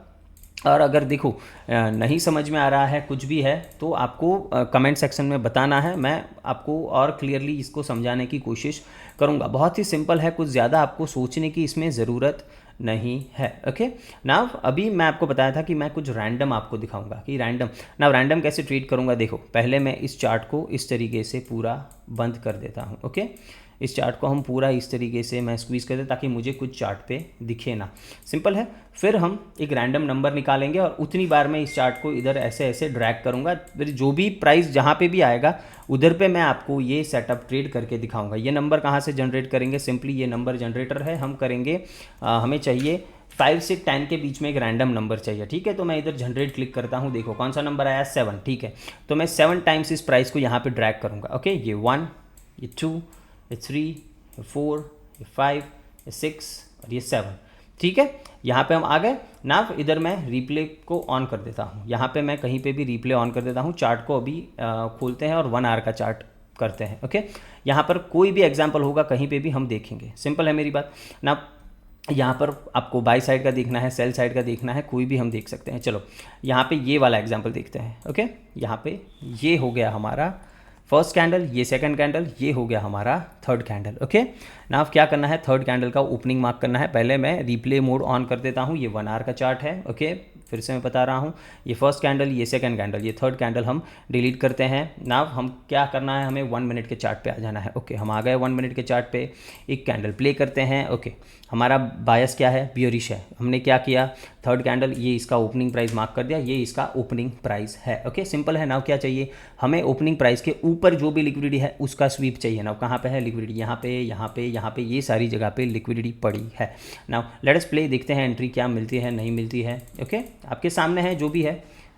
और अगर देखो नहीं समझ में आ रहा है कुछ भी है तो आपको कमेंट सेक्शन में बताना है, मैं आपको और क्लियरली इसको समझाने की कोशिश करूँगा। बहुत ही सिंपल है, कुछ ज़्यादा आपको सोचने की इसमें ज़रूरत नहीं है। ओके, नाउ अभी मैं आपको बताया था कि मैं कुछ रैंडम आपको दिखाऊंगा कि रैंडम कैसे ट्रेड करूंगा। देखो, पहले मैं इस चार्ट को इस तरीके से पूरा बंद कर देता हूं। ओके, इस चार्ट को हम पूरा इस तरीके से मैं स्क्वीज़ कर दे ताकि मुझे कुछ चार्ट पे दिखे ना। सिंपल है। फिर हम एक रैंडम नंबर निकालेंगे और उतनी बार मैं इस चार्ट को इधर ऐसे ऐसे ड्रैग करूँगा, फिर जो भी प्राइस जहाँ पे भी आएगा उधर पे मैं आपको ये सेटअप ट्रेड करके दिखाऊंगा। ये नंबर कहाँ से जनरेट करेंगे, सिंपली ये नंबर जनरेटर है, हम करेंगे हमें चाहिए 5 से 10 के बीच में एक रैंडम नंबर चाहिए, ठीक है। तो मैं इधर जनरेट क्लिक करता हूँ, देखो कौन सा नंबर आया, 7, ठीक है। तो मैं 7 टाइम्स इस प्राइस को यहाँ पे ड्रैग करूँगा, ओके। ये 1, ये 2, ये 3, ये 4, ये 5, ये 6 और ये 7, ठीक है। यहाँ पे हम आ गए ना। इधर मैं रिप्ले को ऑन कर देता हूँ, यहाँ पे मैं कहीं पे भी रिप्ले ऑन कर देता हूँ। चार्ट को अभी खोलते हैं और 1 आवर का चार्ट करते हैं, ओके। यहाँ पर कोई भी एग्जाम्पल होगा कहीं पे भी हम देखेंगे, सिंपल है मेरी बात ना। यहाँ पर आपको बाई साइड का देखना है, सेल साइड का देखना है, कोई भी हम देख सकते हैं। चलो यहाँ पे ये वाला एग्जाम्पल देखते हैं, ओके। यहाँ पे ये हो गया हमारा फर्स्ट कैंडल, ये सेकंड कैंडल, ये हो गया हमारा थर्ड कैंडल, ओके ना। अब क्या करना है, थर्ड कैंडल का ओपनिंग मार्क करना है। पहले मैं रिप्ले मोड ऑन कर देता हूँ, ये 1 आवर का चार्ट है, ओके। फिर से मैं बता रहा हूँ, ये फर्स्ट कैंडल, ये सेकंड कैंडल, ये थर्ड कैंडल हम डिलीट करते हैं ना। हम क्या करना है, हमें 1 मिनट के चार्ट पे आ जाना है, ओके। हम आ गए 1 मिनट के चार्ट पे, एक कैंडल प्ले करते हैं, ओके। हमारा बायस क्या है, बियरिश है। हमने क्या किया, थर्ड कैंडल, ये इसका ओपनिंग प्राइस मार्क कर दिया, ये इसका ओपनिंग प्राइस है, ओके। सिंपल है ना। क्या चाहिए हमें, ओपनिंग प्राइस के ऊपर जो भी लिक्विडिटी है उसका स्वीप चाहिए ना। कहाँ पे है लिक्विडिटी, यहाँ पे, यहाँ पे, यहाँ पे, ये सारी जगह पे लिक्विडिटी पड़ी है ना। लेट अस प्ले, देखते हैं एंट्री क्या मिलती है, नहीं मिलती है, ओके। आपके सामने है जो भी है,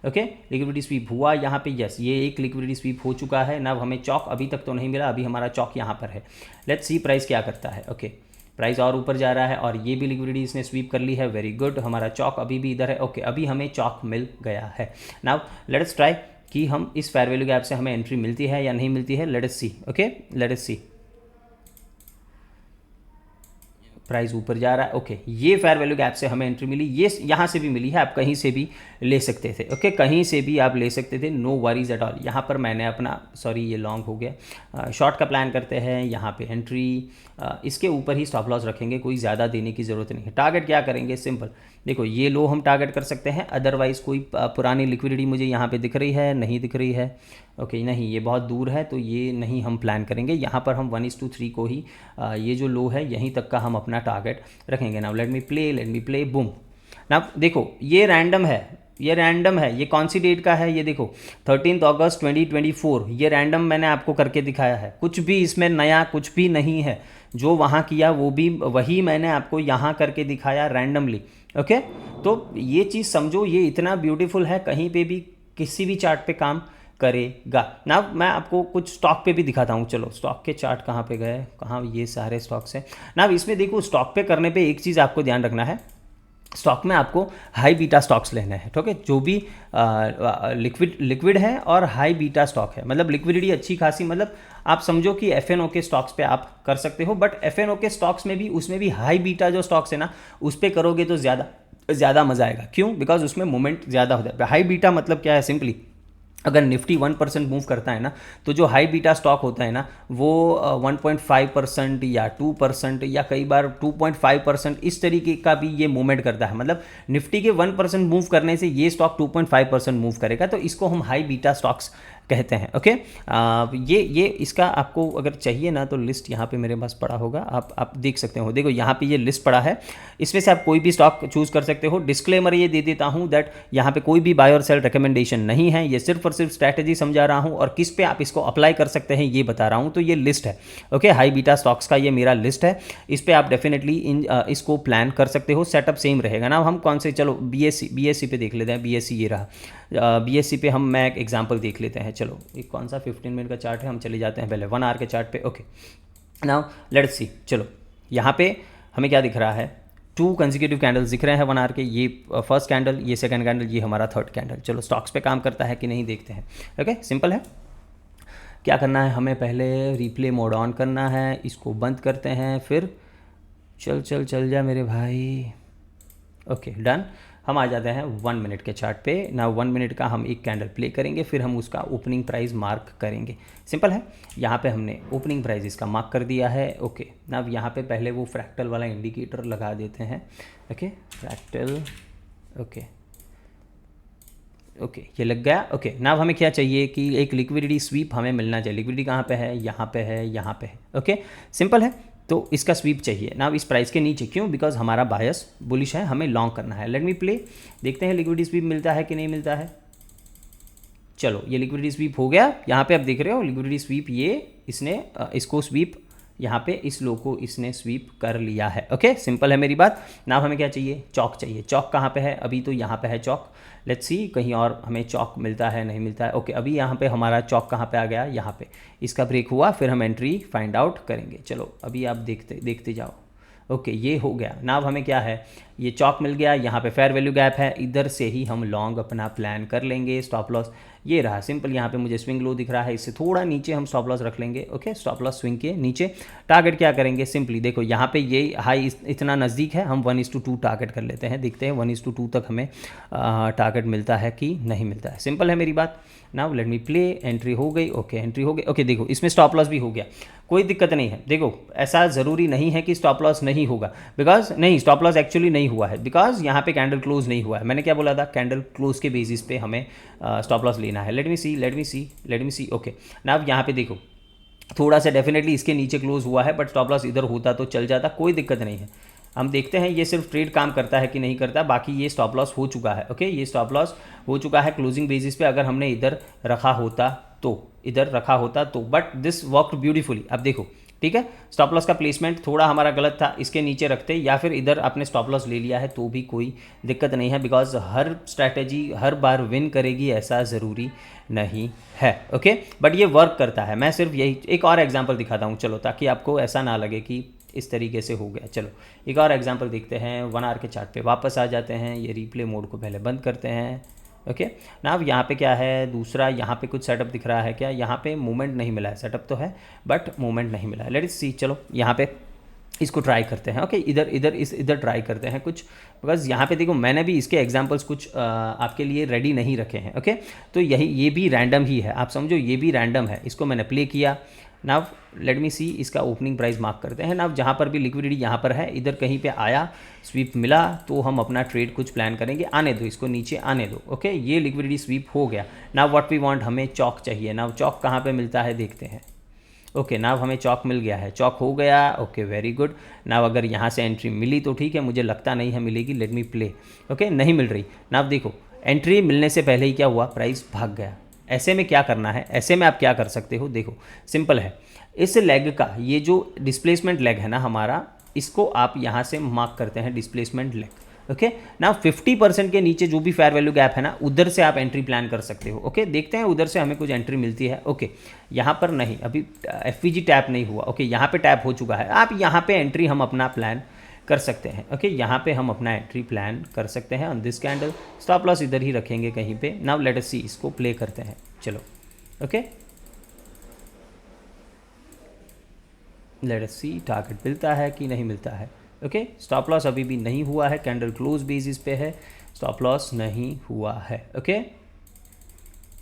ओके। लिक्विडिटी स्वीप हुआ यहाँ पे, यस, ये एक लिक्विडिटी स्वीप हो चुका है ना। हमें चौक अभी तक तो नहीं मिला, अभी हमारा चौक यहाँ पर है। लेट्स सी प्राइस क्या करता है, ओके। प्राइस और ऊपर जा रहा है और ये भी लिक्विडिटी इसने स्वीप कर ली है, वेरी गुड। हमारा चौक अभी भी इधर है, ओके। अभी हमें चौक मिल गया है। नाउ लेट अस ट्राई कि हम इस फेयर वैल्यू गैप से हमें एंट्री मिलती है या नहीं मिलती है। लेट अस सी, ओके, लेट अस सी। प्राइस ऊपर जा रहा है, ओके। ये फेयर वैल्यू गैप से हमें एंट्री मिली, ये यहाँ से भी मिली है, आप कहीं से भी ले सकते थे, ओके। कहीं से भी आप ले सकते थे, नो वरीज एट ऑल। यहाँ पर मैंने अपना, सॉरी ये लॉन्ग हो गया, शॉर्ट का प्लान करते हैं। यहाँ पे एंट्री इसके ऊपर ही स्टॉप लॉस रखेंगे, कोई ज़्यादा देने की ज़रूरत नहीं है। टारगेट क्या करेंगे, सिंपल, देखो ये लो हम टारगेट कर सकते हैं। अदरवाइज़ कोई पुरानी लिक्विडिटी मुझे यहाँ पे दिख रही है, नहीं दिख रही है, ओके। नहीं, ये बहुत दूर है तो ये नहीं हम प्लान करेंगे। यहाँ पर हम 1:3 को ही ये जो लो है यहीं तक का हम अपना टारगेट रखेंगे। Now let me play, boom. Now देखो ये रैंडम है, ये रैंडम है। ये कौन सी डेट का है, ये देखो 13 अगस्त 2024। ये रैंडम मैंने आपको करके दिखाया है, कुछ भी इसमें नया कुछ भी नहीं है। जो वहाँ किया वो भी वही मैंने आपको यहाँ करके दिखाया रैंडमली, ओके। तो ये चीज़ समझो, ये इतना ब्यूटीफुल है, कहीं पे भी किसी भी चार्ट पे काम करेगा ना। मैं आपको कुछ स्टॉक पे भी दिखाता हूँ। चलो स्टॉक के चार्ट कहाँ पे गए, कहाँ, ये सारे स्टॉक्स हैं ना। इसमें देखो स्टॉक पे करने पे एक चीज़ आपको ध्यान रखना है, स्टॉक में आपको हाई बीटा स्टॉक्स लेने हैं, ठीक है। जो भी लिक्विड है और हाई बीटा स्टॉक है, मतलब लिक्विडिटी अच्छी खासी, मतलब आप समझो कि एफएनओ के स्टॉक्स पे आप कर सकते हो। बट एफएनओ के स्टॉक्स में भी, उसमें भी हाई बीटा जो स्टॉक्स है ना, उस पर करोगे तो ज़्यादा मज़ा आएगा। क्यों? बिकॉज उसमें मोमेंट ज़्यादा हो जाता है। हाई बीटा मतलब क्या है, सिंपली अगर निफ्टी 1% मूव करता है ना, तो जो हाई बीटा स्टॉक होता है ना, वो 1.5% या 2% या कई बार 2.5% इस तरीके का भी ये मूवमेंट करता है। मतलब निफ्टी के 1% मूव करने से ये स्टॉक 2.5% मूव करेगा, तो इसको हम हाई बीटा स्टॉक्स कहते हैं, ओके। ये इसका आपको अगर चाहिए ना तो लिस्ट यहाँ पे मेरे पास पड़ा होगा, आप देख सकते हो। देखो यहाँ पे ये लिस्ट पड़ा है, इसमें से आप कोई भी स्टॉक चूज कर सकते हो। डिस्क्लेमर ये दे देता हूँ दैट यहाँ पे कोई भी बाय और सेल रिकमेंडेशन नहीं है, ये सिर्फ और सिर्फ स्ट्रैटेजी समझा रहा हूँ और किस पे आप इसको अप्लाई कर सकते हैं ये बता रहा हूँ। तो ये लिस्ट है, ओके। हाई बीटा स्टॉक्स का ये मेरा लिस्ट है, इस पर आप डेफिनेटली इसको प्लान कर सकते हो। सेटअप सेम रहेगा ना। हम कौन से, चलो बीएससी पे देख लेते हैं। बीएससी ये रहा, बीएससी पे मैं एक एग्जाम्पल देख लेते हैं। चलो एक कौन सा 15 मिनट का चार्ट है, हम चले जाते हैं पहले 1 आवर के चार्ट पे, ओके। नाउ लेट्स सी, चलो यहाँ पे हमें क्या दिख रहा है, 2 कंसेक्यूटिव कैंडल्स दिख रहे हैं 1 आवर के। ये फर्स्ट कैंडल, ये सेकंड कैंडल, ये हमारा थर्ड कैंडल। चलो स्टॉक्स पे काम करता है कि नहीं देखते हैं, ओके। सिंपल है। क्या करना है, हमें पहले रिप्ले मोड ऑन करना है, इसको बंद करते हैं, फिर चल जा मेरे भाई, ओके डन। हम आ जाते हैं 1 मिनट के चार्ट पे ना। 1 मिनट का हम एक कैंडल प्ले करेंगे, फिर हम उसका ओपनिंग प्राइस मार्क करेंगे। सिंपल है। यहाँ पे हमने ओपनिंग प्राइस इसका मार्क कर दिया है, ओके ना। अब यहाँ पे पहले वो फ्रैक्टल वाला इंडिकेटर लगा देते हैं, ओके, फ्रैक्टल, ओके। ओके ये लग गया। ओके नाउ हमें क्या चाहिए कि एक लिक्विडिटी स्वीप हमें मिलना चाहिए। लिक्विडिटी कहाँ पे है, यहाँ पे है, यहाँ पे है। ओके सिंपल है, तो इसका स्वीप चाहिए नाउ इस प्राइस के नीचे। क्यों? बिकॉज हमारा बायस बुलिश है, हमें लॉन्ग करना है। लेट मी प्ले, देखते हैं लिक्विडिटी स्वीप मिलता है कि नहीं मिलता है। चलो ये लिक्विडिटी स्वीप हो गया। यहाँ पे आप देख रहे हो लिक्विडिटी स्वीप, ये इसने इसको स्वीप, यहाँ पे इस लो को इसने स्वीप कर लिया है। ओके सिंपल है मेरी बात। नाउ हमें क्या चाहिए, चौक चाहिए। चौक कहाँ पे है, अभी तो यहाँ पे है चौक। लेट्स सी कहीं और हमें चौक मिलता है, नहीं मिलता है। ओके अभी यहाँ पे हमारा चौक कहाँ पे आ गया, यहाँ पे। इसका ब्रेक हुआ, फिर हम एंट्री फाइंड आउट करेंगे। चलो अभी आप देखते जाओ। ओके ये हो गया। नाउ हमें क्या है, ये चौक मिल गया, यहाँ पे फेयर वैल्यू गैप है, इधर से ही हम लॉन्ग अपना प्लान कर लेंगे। स्टॉप लॉस ये रहा सिंपल, यहाँ पे मुझे स्विंग लो दिख रहा है, इससे थोड़ा नीचे हम स्टॉप लॉस रख लेंगे। ओके स्टॉप लॉस स्विंग के नीचे। टारगेट क्या करेंगे, सिंपली देखो यहाँ पे ये हाई इतना नज़दीक है, हम 1:2 टारगेट कर लेते हैं। देखते हैं 1:2 तक हमें टारगेट मिलता है कि नहीं मिलता है। सिंपल है मेरी बात। Now let me play, entry हो गई। ओके एंट्री हो गई। ओके देखो इसमें स्टॉप लॉस भी हो गया, कोई दिक्कत नहीं है। देखो ऐसा ज़रूरी नहीं है कि स्टॉप लॉस नहीं होगा, बिकॉज नहीं स्टॉप लॉस एक्चुअली नहीं हुआ है, बिकॉज यहाँ पे कैंडल क्लोज नहीं हुआ है। मैंने क्या बोला था, कैंडल क्लोज के बेसिस पे हमें स्टॉप लॉस लेना है। लेट मी सी। ओके नाउ यहाँ पे देखो थोड़ा सा डेफिनेटली इसके नीचे क्लोज हुआ है, बट स्टॉप लॉस इधर होता तो चल जाता, कोई दिक्कत नहीं है। हम देखते हैं ये सिर्फ ट्रेड काम करता है कि नहीं करता। बाकी ये स्टॉप लॉस हो चुका है। ओके ये स्टॉप लॉस हो चुका है क्लोजिंग बेसिस पे। अगर हमने इधर रखा होता तो बट दिस वर्कड ब्यूटीफुली। अब देखो ठीक है, स्टॉप लॉस का प्लेसमेंट थोड़ा हमारा गलत था, इसके नीचे रखते या फिर इधर आपने स्टॉप लॉस ले लिया है तो भी कोई दिक्कत नहीं है, because her strategy her bar win करेगी ऐसा ज़रूरी नहीं है। ओके बट ये वर्क करता है। मैं सिर्फ यही एक और एग्जांपल दिखाता हूँ चलो, ताकि आपको ऐसा ना लगे कि इस तरीके से हो गया। चलो एक और एग्जांपल देखते हैं। 1 आवर के चार्ट पे वापस आ जाते हैं। ये रिप्ले मोड को पहले बंद करते हैं। ओके ना अब यहाँ पे क्या है, दूसरा यहाँ पे कुछ सेटअप दिख रहा है क्या, यहाँ पे मूवमेंट नहीं मिला है। सेटअप तो है बट मूवमेंट नहीं मिला है। लेट्स सी, चलो यहाँ पे इसको ट्राई करते हैं। ओके इधर ट्राई करते हैं कुछ, बिकॉज यहाँ पे देखो मैंने भी इसके एग्जांपल्स कुछ आपके लिए रेडी नहीं रखे हैं। ओके तो ये भी रैंडम ही है, आप समझो ये भी रैंडम है। इसको मैंने प्ले किया। नाउ लेट मी सी, इसका ओपनिंग प्राइस मार्क करते हैं। नाउ जहाँ पर भी लिक्विडिटी यहाँ पर है, इधर कहीं पे आया स्वीप मिला तो हम अपना ट्रेड कुछ प्लान करेंगे। आने दो इसको, नीचे आने दो। ओके ये लिक्विडिटी स्वीप हो गया। नाउ व्हाट वी वांट, हमें चौक चाहिए। नाउ चौक कहाँ पे मिलता है देखते हैं। ओके नाउ हमें चौक मिल गया है, चौक हो गया। Okay very good. नाउ अगर यहाँ से एंट्री मिली तो ठीक है, मुझे लगता नहीं है मिलेगी। Late me play. ओके नहीं मिल रही। नाउ देखो एंट्री मिलने से पहले ही क्या हुआ, प्राइस भाग गया। ऐसे में क्या करना है, ऐसे में आप क्या कर सकते हो, देखो सिंपल है। इस लेग का ये जो डिस्प्लेसमेंट लेग है ना हमारा, इसको आप यहाँ से मार्क करते हैं डिस्प्लेसमेंट लेग। ओके ना 50% के नीचे जो भी फेयर वैल्यू गैप है ना, उधर से आप एंट्री प्लान कर सकते हो। ओके देखते हैं उधर से हमें कुछ एंट्री मिलती है। ओके यहाँ पर नहीं, अभी एफवीजी टैप नहीं हुआ। ओके यहाँ पे टैप हो चुका है। आप यहाँ पे एंट्री हम अपना प्लान कर सकते हैं। ओके यहाँ पे हम अपना एंट्री प्लान कर सकते हैं on this candle. Stop loss इधर ही रखेंगे कहीं पे। नाउ लेट अस सी, इसको प्ले करते हैं चलो। ओके लेट अस सी टारगेट मिलता है कि नहीं मिलता है। ओके स्टॉप लॉस अभी भी नहीं हुआ है, कैंडल क्लोज बेसिस पे है, स्टॉप लॉस नहीं हुआ है। ओके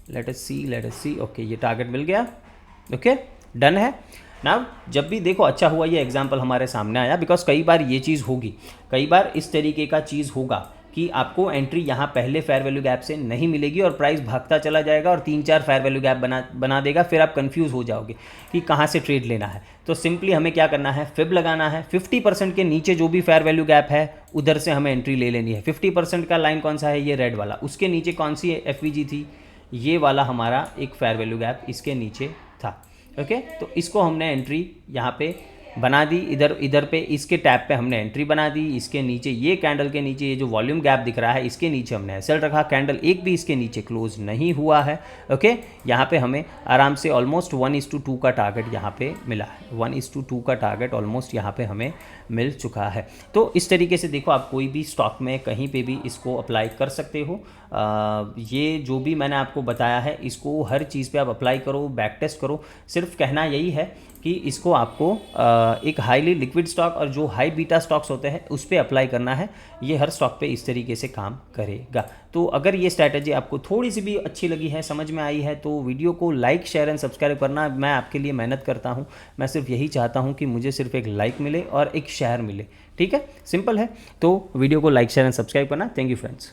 लेट अस सी। ओके ये टारगेट मिल गया। ओके डन है। नाउ जब भी देखो अच्छा हुआ ये एग्जांपल हमारे सामने आया, बिकॉज कई बार ये चीज़ होगी, कई बार इस तरीके का चीज़ होगा कि आपको एंट्री यहाँ पहले फेयर वैल्यू गैप से नहीं मिलेगी और प्राइस भागता चला जाएगा और 3-4 फेयर वैल्यू गैप बना देगा। फिर आप कंफ्यूज हो जाओगे कि कहाँ से ट्रेड लेना है। तो सिंपली हमें क्या करना है, फिब लगाना है। 50% के नीचे जो भी फेयर वैल्यू गैप है उधर से हमें एंट्री ले लेनी है। 50% का लाइन कौन सा है, ये रेड वाला। उसके नीचे कौन सी एफवीजी थी, ये वाला हमारा एक फेयर वैल्यू गैप इसके नीचे था। ओके तो इसको हमने एंट्री यहाँ पे बना दी, इधर पे इसके टैब पे हमने एंट्री बना दी। इसके नीचे ये कैंडल के नीचे ये जो वॉल्यूम गैप दिख रहा है, इसके नीचे हमने एसएल रखा। कैंडल एक भी इसके नीचे क्लोज नहीं हुआ है। ओके यहाँ पे हमें आराम से ऑलमोस्ट 1:2 का टारगेट यहाँ पे मिला है। 1:2 का टारगेट ऑलमोस्ट यहाँ पे हमें मिल चुका है। तो इस तरीके से देखो आप कोई भी स्टॉक में कहीं पे भी इसको अप्लाई कर सकते हो। ये जो भी मैंने आपको बताया है इसको हर चीज़ पे आप अप्लाई करो, बैक टेस्ट करो। सिर्फ कहना यही है कि इसको आपको एक हाईली लिक्विड स्टॉक और जो हाई बीटा स्टॉक्स होते हैं उस पर अप्लाई करना है। ये हर स्टॉक पे इस तरीके से काम करेगा। तो अगर ये स्ट्रैटेजी आपको थोड़ी सी भी अच्छी लगी है, समझ में आई है, तो वीडियो को लाइक शेयर एंड सब्सक्राइब करना। मैं आपके लिए मेहनत करता हूँ, मैं सिर्फ यही चाहता हूँ कि मुझे सिर्फ एक लाइक मिले और एक शेयर मिले। ठीक है, सिंपल है। तो वीडियो को लाइक शेयर एंड सब्सक्राइब करना। Thank you friends.